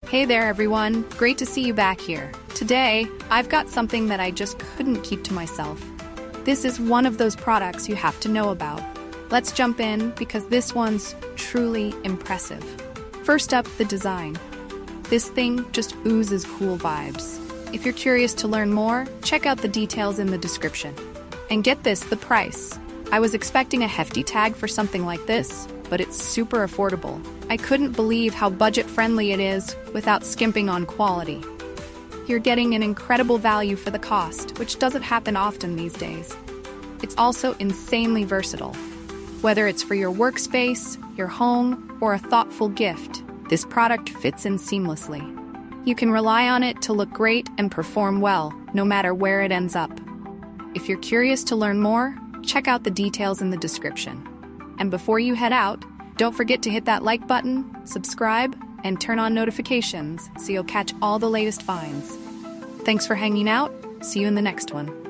Hey there everyone, great to see you back here. Today, I've got something that I just couldn't keep to myself. This is one of those products you have to know about. Let's jump in because this one's truly impressive. First up, the design. This thing just oozes cool vibes. If you're curious to learn more, check out the details in the description. And get this, the price. I was expecting a hefty tag for something like this, but it's super affordable. I couldn't believe how budget-friendly it is without skimping on quality. You're getting an incredible value for the cost, which doesn't happen often these days. It's also insanely versatile. Whether it's for your workspace, your home, or a thoughtful gift, this product fits in seamlessly. You can rely on it to look great and perform well, no matter where it ends up. If you're curious to learn more, check out the details in the description. And before you head out, don't forget to hit that like button, subscribe, and turn on notifications so you'll catch all the latest finds. Thanks for hanging out. See you in the next one.